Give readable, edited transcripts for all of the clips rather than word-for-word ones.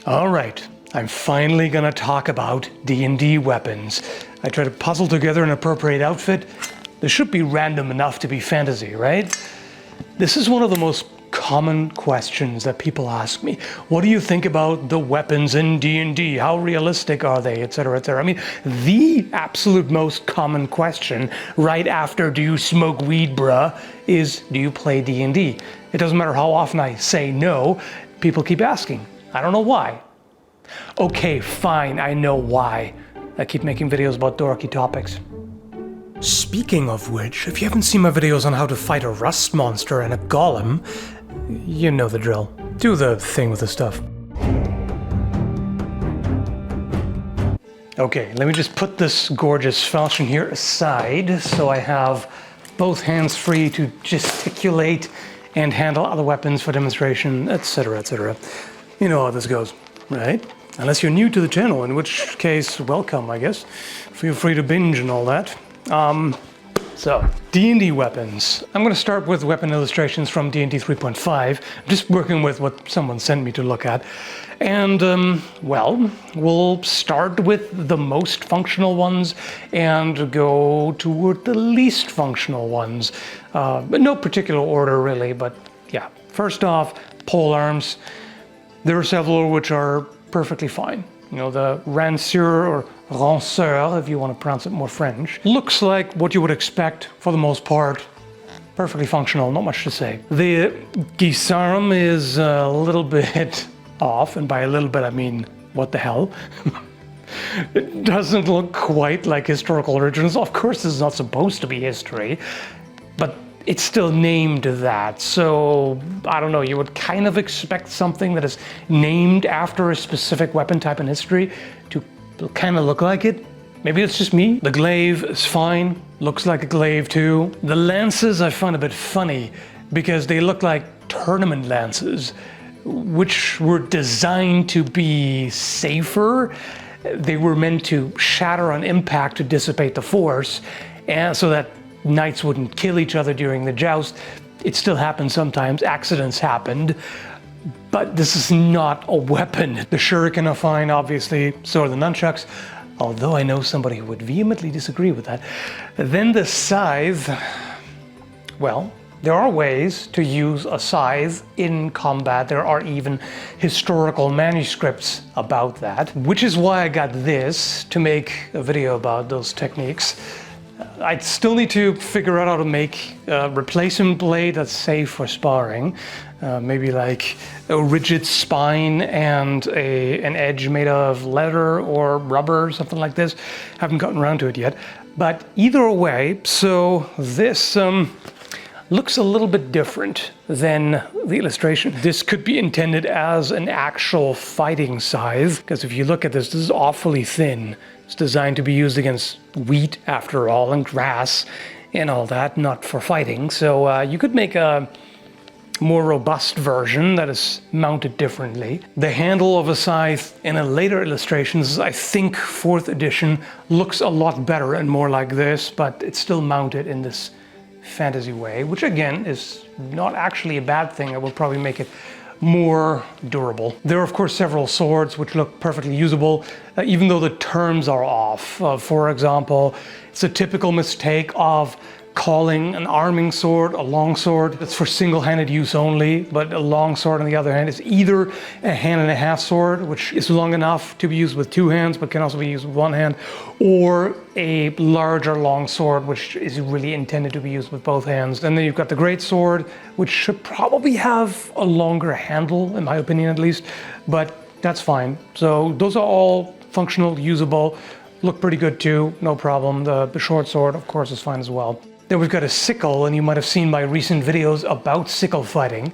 Alright, I'm finally gonna talk about D&D weapons. I try to puzzle together an appropriate outfit. This should be random enough to be fantasy, right? This is one of the most common questions that people ask me. What do you think about the weapons in D&D? How realistic are they, etc., etc.? I mean, the absolute most common question right after do you smoke weed, bruh, is do you play D&D? It doesn't matter how often I say no, people keep asking. I don't know why. Okay, fine, I know why. I keep making videos about dorky topics. Speaking of which, if you haven't seen my videos on how to fight a rust monster and a golem, you know the drill. Do the thing with the stuff. Okay, let me just put this gorgeous falchion here aside so I have both hands free to gesticulate and handle other weapons for demonstration, etc., etc. You know how this goes, right? Unless you're new to the channel, in which case, welcome, I guess. Feel free to binge and all that. So, D&D weapons. I'm going to start with weapon illustrations from D&D 3.5. I'm just working with what someone sent me to look at. And, well, we'll start with the most functional ones and go toward the least functional ones. No particular order, really, but yeah. First off, polearms. There are several which are perfectly fine. You know, the ranseur or ranseur, if you want to pronounce it more French, looks like what you would expect for the most part. Perfectly functional, not much to say. The guisarme is a little bit off, and by a little bit I mean, what the hell? It doesn't look quite like historical origins. Of course, this is not supposed to be history, but it's still named that, so I don't know, you would kind of expect something that is named after a specific weapon type in history to kind of look like it. Maybe it's just me. The glaive is fine, looks like a glaive too. The lances I find a bit funny because they look like tournament lances, which were designed to be safer. They were meant to shatter on impact to dissipate the force, and so that knights wouldn't kill each other during the joust. It still happens sometimes, accidents happened, but this is not a weapon. The Shuriken are fine, obviously, so are the nunchucks, although I know somebody who would vehemently disagree with that. Then the scythe, well, there are ways to use a scythe in combat. There are even historical manuscripts about that, which is why I got this to make a video about those techniques. I still need to figure out how to make a replacement blade that's safe for sparring. Maybe like a rigid spine and an edge made of leather or rubber or something like this. Haven't gotten around to it yet. But either way, so this looks a little bit different than the illustration. This could be intended as an actual fighting scythe, because if you look at this, this is awfully thin. It's designed to be used against wheat, after all, and grass and all that, not for fighting. So you could make a more robust version that is mounted differently. The handle of a scythe in a later illustrations, I think 4th edition, looks a lot better and more like this, but it's still mounted in this fantasy way, which again is not actually a bad thing. It will probably make it more durable. There are of course several swords which look perfectly usable, even though the terms are off. For example, it's a typical mistake of calling an arming sword a longsword. It's for single-handed use only, but a longsword on the other hand is either a hand-and-a-half sword, which is long enough to be used with 2 hands but can also be used with 1 hand, or a larger longsword which is really intended to be used with both hands. And then you've got the greatsword, which should probably have a longer handle, in my opinion at least, but that's fine. So those are all functional, usable, look pretty good too, no problem. The short sword, of course, is fine as well. Then we've got a sickle, and you might have seen my recent videos about sickle fighting.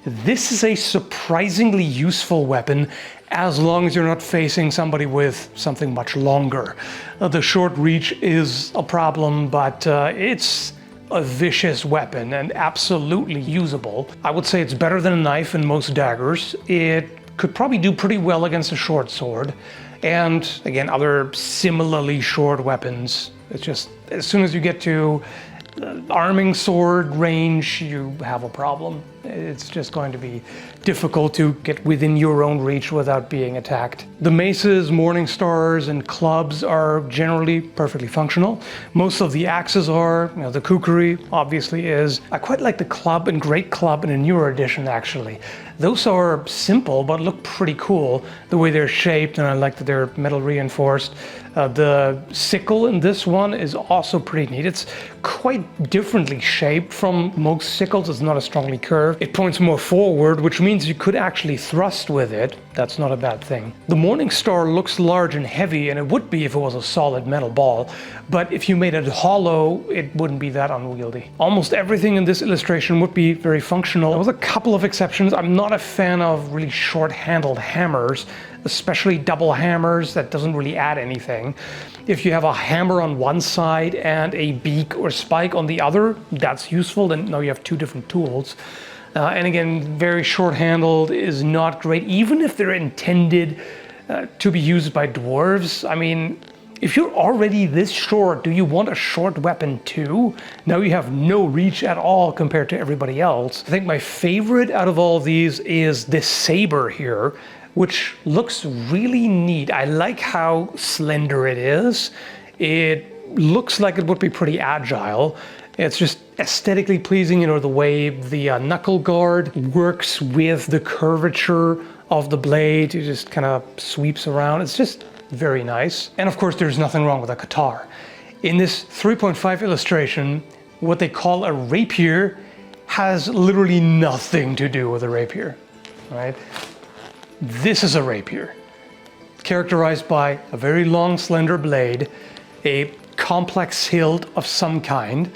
This is a surprisingly useful weapon as long as you're not facing somebody with something much longer. The short reach is a problem, but it's a vicious weapon and absolutely usable. I would say it's better than a knife in most daggers. It could probably do pretty well against a short sword. And again, other similarly short weapons. It's just, as soon as you get to arming sword range, you have a problem. It's just going to be difficult to get within your own reach without being attacked. The maces, morning stars, and clubs are generally perfectly functional. Most of the axes are, the kukri obviously is. I quite like the club and great club in a newer edition actually. Those are simple but look pretty cool the way they're shaped, and I like that they're metal reinforced. The sickle in this one is also pretty neat. It's quite differently shaped from most sickles. It's not as strongly curved. It points more forward, which means you could actually thrust with it. That's not a bad thing. The Morning Star looks large and heavy, and it would be if it was a solid metal ball, but if you made it hollow, it wouldn't be that unwieldy. Almost everything in this illustration would be very functional. There was a couple of exceptions. I'm not a fan of really short-handled hammers, especially double hammers. That doesn't really add anything. If you have a hammer on one side and a beak or spike on the other, that's useful. Then now you have two different tools. And again, very short-handled is not great, even if they're intended to be used by dwarves. I mean, if you're already this short, do you want a short weapon too? Now you have no reach at all compared to everybody else. I think my favorite out of all these is this saber here, which looks really neat. I like how slender it is. It looks like it would be pretty agile. It's just aesthetically pleasing, the way the knuckle guard works with the curvature of the blade. It just kind of sweeps around. It's just very nice. And of course, there's nothing wrong with a katar. In this 3.5 illustration, what they call a rapier has literally nothing to do with a rapier, right? This is a rapier, characterized by a very long, slender blade, a complex hilt of some kind.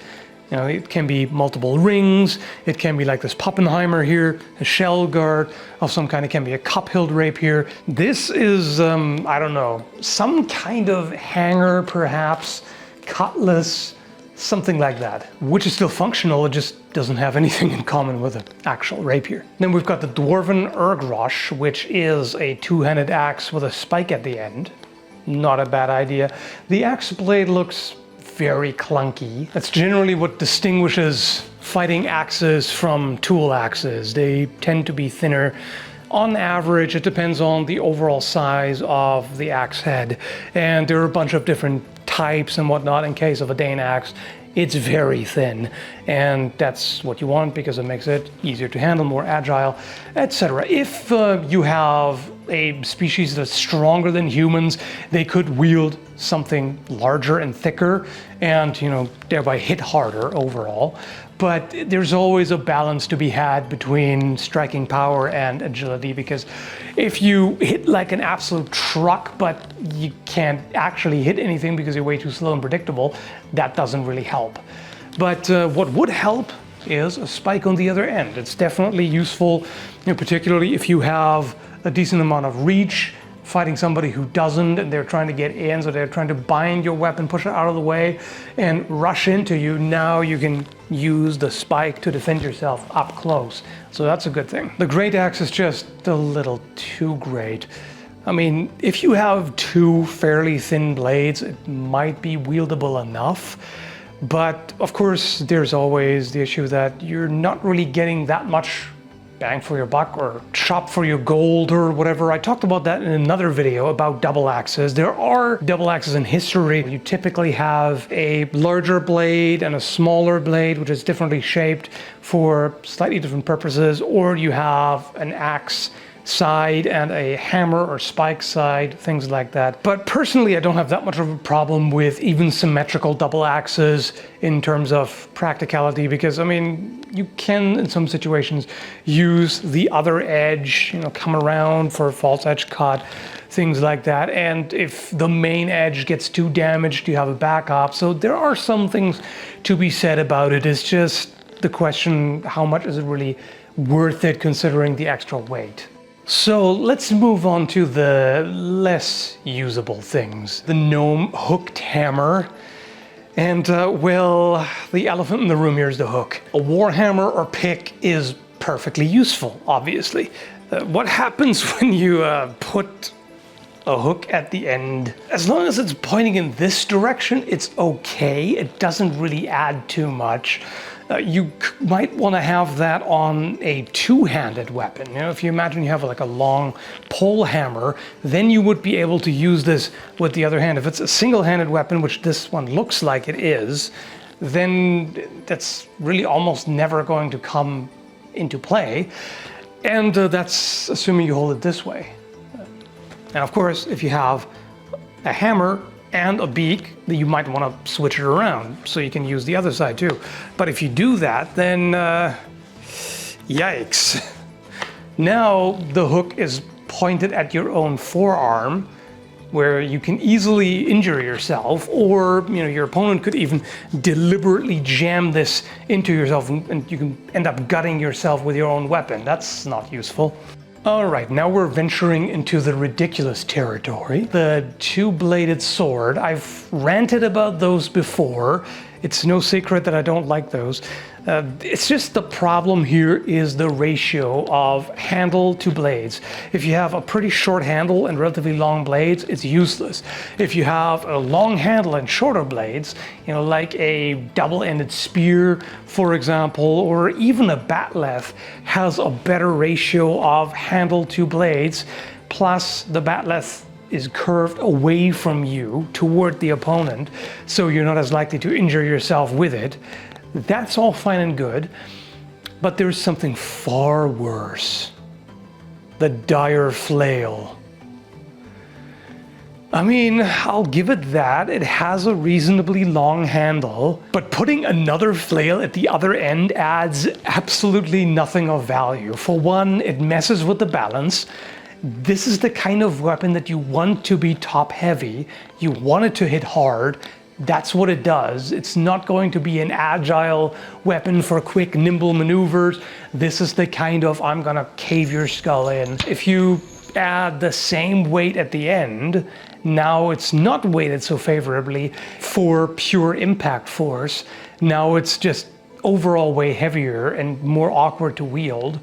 It can be multiple rings, it can be like this Pappenheimer here, a shell guard of some kind, it can be a cup-hilt rapier. This is, I don't know, some kind of hanger perhaps, cutlass, something like that, which is still functional, it just doesn't have anything in common with an actual rapier. Then we've got the Dwarven Urgrosh, which is a two-handed axe with a spike at the end. Not a bad idea. The axe blade looks very clunky. That's generally what distinguishes fighting axes from tool axes. They tend to be thinner. On average, it depends on the overall size of the axe head. And there are a bunch of different types and whatnot. In case of a Dane axe, it's very thin. And that's what you want because it makes it easier to handle, more agile, etc. If you have a species that's stronger than humans, they could wield something larger and thicker and, thereby hit harder overall. But there's always a balance to be had between striking power and agility, because if you hit like an absolute truck, but you can't actually hit anything because you're way too slow and predictable, that doesn't really help. But what would help is a spike on the other end. It's definitely useful, particularly if you have a decent amount of reach, fighting somebody who doesn't, and they're trying to get in, so they're trying to bind your weapon, push it out of the way, and rush into you. Now you can use the spike to defend yourself up close. So that's a good thing. The greataxe is just a little too great. I mean, if you have two fairly thin blades, it might be wieldable enough. But of course, there's always the issue that you're not really getting that much bang for your buck or chop for your gold or whatever. I talked about that in another video about double axes. There are double axes in history. You typically have a larger blade and a smaller blade, which is differently shaped for slightly different purposes, or you have an axe side and a hammer or spike side, things like that. But personally, I don't have that much of a problem with even symmetrical double axes in terms of practicality, because I mean, you can in some situations use the other edge, come around for a false edge cut, things like that. And if the main edge gets too damaged, you have a backup. So there are some things to be said about it. It's just the question, how much is it really worth it considering the extra weight? So let's move on to the less usable things. The Gnome hooked hammer. And well, the elephant in the room here is the hook. A warhammer or pick is perfectly useful, obviously. What happens when you put a hook at the end? As long as it's pointing in this direction, it's okay. It doesn't really add too much. Might want to have that on a two-handed weapon. You know, if you imagine you have like a long pole hammer, then you would be able to use this with the other hand. If it's a single-handed weapon, which this one looks like it is, then that's really almost never going to come into play. And that's assuming you hold it this way. And of course, if you have a hammer and a beak, then you might want to switch it around so you can use the other side too. But if you do that, then yikes. Now the hook is pointed at your own forearm, where you can easily injure yourself, or your opponent could even deliberately jam this into yourself, and you can end up gutting yourself with your own weapon. That's not useful. All right, now we're venturing into the ridiculous territory. The two-bladed sword. I've ranted about those before. It's no secret that I don't like those. It's just the problem here is the ratio of handle to blades. If you have a pretty short handle and relatively long blades, it's useless. If you have a long handle and shorter blades, like a double-ended spear, for example, or even a bat'leth has a better ratio of handle to blades, plus the bat'leth is curved away from you toward the opponent, so you're not as likely to injure yourself with it. That's all fine and good, but there's something far worse. The dire flail. I mean, I'll give it that. It has a reasonably long handle, but putting another flail at the other end adds absolutely nothing of value. For one, it messes with the balance. This is the kind of weapon that you want to be top heavy. You want it to hit hard. That's what it does. It's not going to be an agile weapon for quick, nimble maneuvers. This is the kind of, I'm gonna cave your skull in. If you add the same weight at the end, now it's not weighted so favorably for pure impact force. Now it's just overall way heavier and more awkward to wield.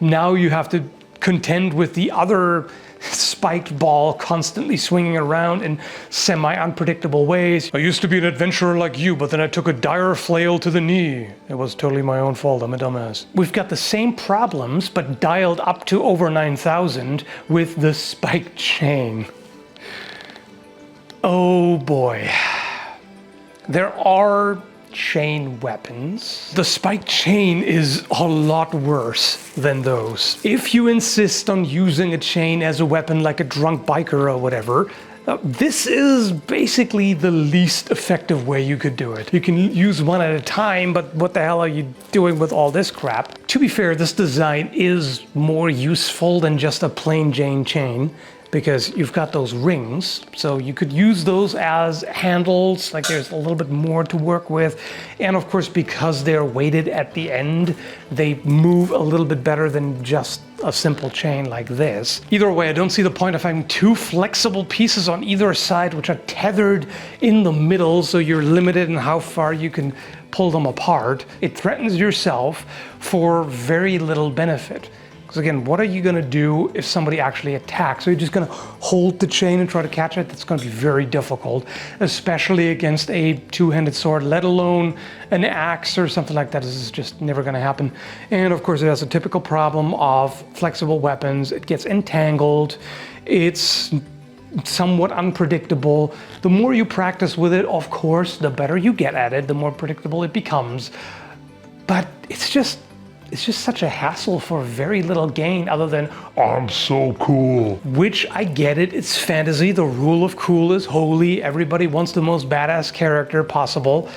Now you have to contend with the other spiked ball constantly swinging around in semi-unpredictable ways. I used to be an adventurer like you, but then I took a dire flail to the knee. It was totally my own fault, I'm a dumbass. We've got the same problems, but dialed up to over 9,000 with the spiked chain. Oh boy. There are chain weapons. The spiked chain is a lot worse than those. If you insist on using a chain as a weapon like a drunk biker or whatever, this is basically the least effective way you could do it. You can use one at a time, but what the hell are you doing with all this crap? To be fair, this design is more useful than just a plain Jane chain, because you've got those rings, so you could use those as handles, like there's a little bit more to work with. And of course, because they're weighted at the end, they move a little bit better than just a simple chain like this. Either way, I don't see the point of having two flexible pieces on either side which are tethered in the middle, so you're limited in how far you can pull them apart. It threatens yourself for very little benefit. Because again, what are you going to do if somebody actually attacks? Are you just going to hold the chain and try to catch it? That's going to be very difficult, especially against a two-handed sword, let alone an axe or something like that. This is just never going to happen. And of course, it has a typical problem of flexible weapons. It gets entangled. It's somewhat unpredictable. The more you practice with it, of course, the better you get at it, the more predictable it becomes. But it's just such a hassle for very little gain other than, I'm so cool. Which, I get it, it's fantasy, the rule of cool is holy, everybody wants the most badass character possible.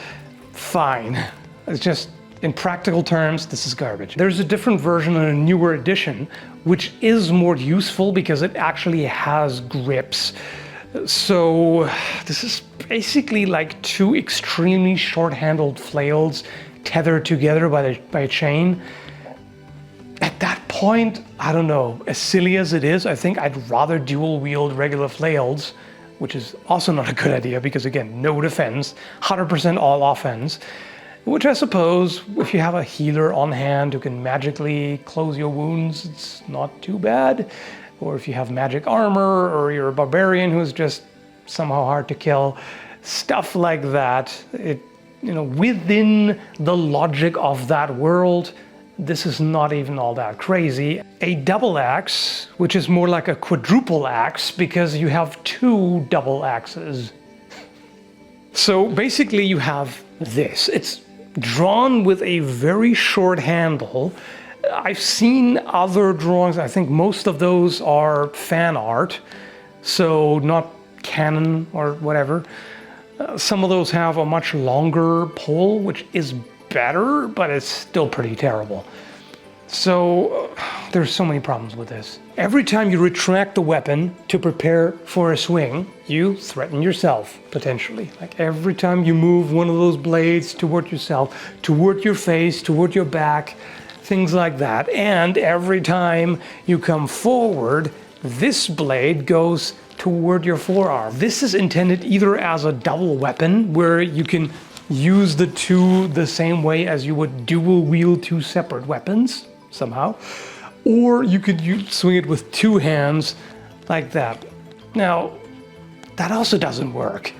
Fine. It's just, in practical terms, this is garbage. There's a different version and a newer edition, which is more useful because it actually has grips. So, this is basically like two extremely short-handled flails tethered together by a chain. At that point, I don't know, as silly as it is, I think I'd rather dual wield regular flails, which is also not a good idea because again, no defense, 100% all offense, which I suppose if you have a healer on hand who can magically close your wounds, it's not too bad. Or if you have magic armor, or you're a barbarian who's just somehow hard to kill, stuff like that, it within the logic of that world, this is not even all that crazy. A double axe, which is more like a quadruple axe because you have two double axes. So basically you have this. It's drawn with a very short handle. I've seen other drawings. I think most of those are fan art, so not canon or whatever. Some of those have a much longer pole, which is better, but it's still pretty terrible. So there's so many problems with this. Every time you retract the weapon to prepare for a swing, you threaten yourself, potentially. Like every time you move one of those blades toward yourself, toward your face, toward your back, things like that. And every time you come forward, this blade goes toward your forearm. This is intended either as a double weapon, where you can use the two the same way as you would dual wield two separate weapons, somehow. Or you could swing it with two hands, like that. Now, that also doesn't work.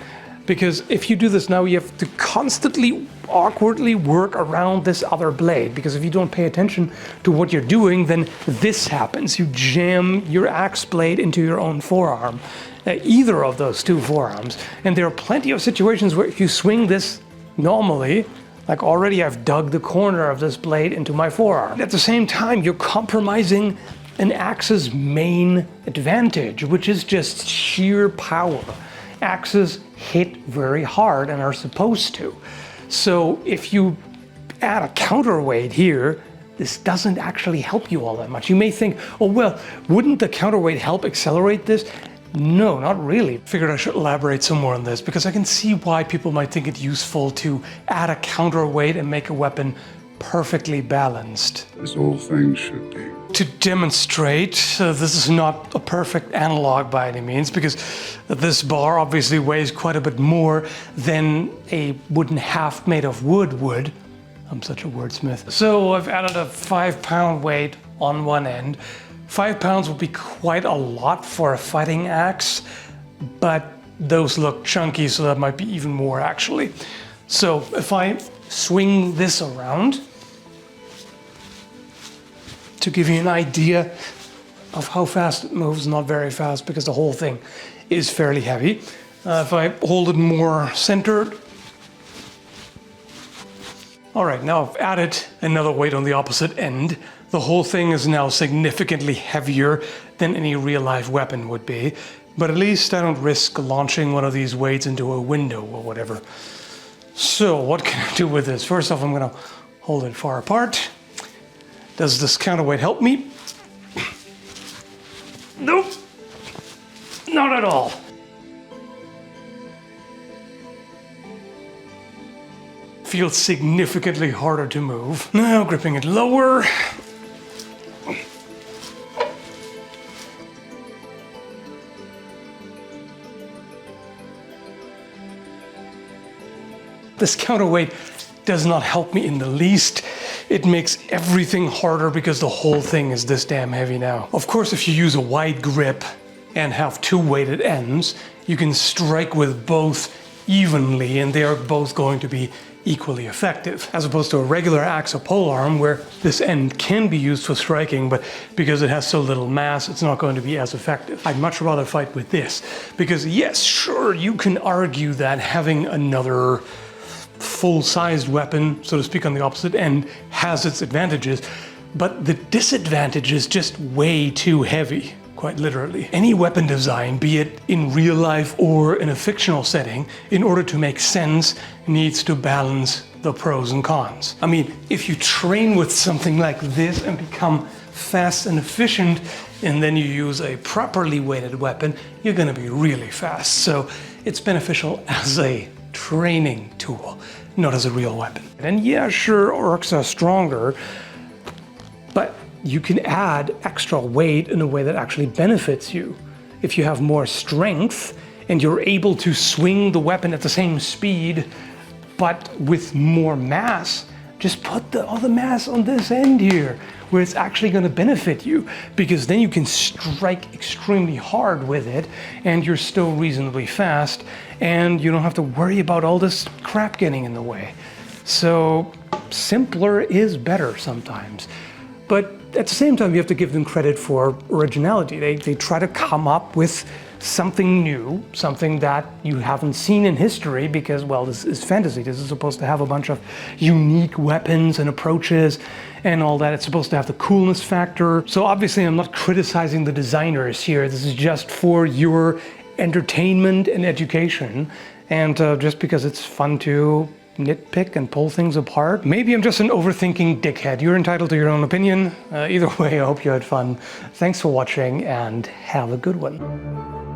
Because if you do this now, you have to constantly, awkwardly work around this other blade. Because if you don't pay attention to what you're doing, then this happens. You jam your axe blade into your own forearm. Either of those two forearms. And there are plenty of situations where if you swing this normally, like already I've dug the corner of this blade into my forearm. At the same time, you're compromising an axe's main advantage, which is just sheer power. Axes hit very hard and are supposed to. So if you add a counterweight here, this doesn't actually help you all that much. You may think, oh well, wouldn't the counterweight help accelerate this? No, not really. Figured I should elaborate some more on this because I can see why people might think it useful to add a counterweight and make a weapon perfectly balanced. As all things should be. To demonstrate, this is not a perfect analog by any means, because this bar obviously weighs quite a bit more than a wooden haft made of wood would. I'm such a wordsmith. So I've added a 5-pound weight on one end. 5 pounds would be quite a lot for a fighting axe, but those look chunky, so that might be even more actually. So if I swing this around, to give you an idea of how fast it moves, not very fast because the whole thing is fairly heavy. If I hold it more centered. All right, now I've added another weight on the opposite end. The whole thing is now significantly heavier than any real life weapon would be, but at least I don't risk launching one of these weights into a window or whatever. So what can I do with this? First off, I'm gonna hold it far apart. Does this counterweight help me? Nope, not at all. Feels significantly harder to move. Now gripping it lower. This counterweight does not help me in the least. It makes everything harder because the whole thing is this damn heavy now. Of course, if you use a wide grip and have two weighted ends, you can strike with both evenly and they are both going to be equally effective, as opposed to a regular axe or polearm where this end can be used for striking, but because it has so little mass, it's not going to be as effective. I'd much rather fight with this, because yes, sure, you can argue that having another full-sized weapon, so to speak, on the opposite end has its advantages, but the disadvantage is just way too heavy, quite literally. Any weapon design, be it in real life or in a fictional setting, in order to make sense, needs to balance the pros and cons. I mean, if you train with something like this and become fast and efficient, and then you use a properly weighted weapon, you're gonna be really fast. So it's beneficial as a training tool, not as a real weapon. And yeah, sure, orcs are stronger, but you can add extra weight in a way that actually benefits you. If you have more strength and you're able to swing the weapon at the same speed, but with more mass, just put all the mass on this end here, where it's actually going to benefit you, because then you can strike extremely hard with it, and you're still reasonably fast, and you don't have to worry about all this crap getting in the way. So simpler is better sometimes. But at the same time, you have to give them credit for originality. They try to come up with something new, something that you haven't seen in history, because, well, this is fantasy. This is supposed to have a bunch of unique weapons and approaches and all that. It's supposed to have the coolness factor. So obviously I'm not criticizing the designers here. This is just for your entertainment and education. And just because it's fun to nitpick and pull things apart. Maybe I'm just an overthinking dickhead. You're entitled to your own opinion. Either way, I hope you had fun. Thanks for watching and have a good one.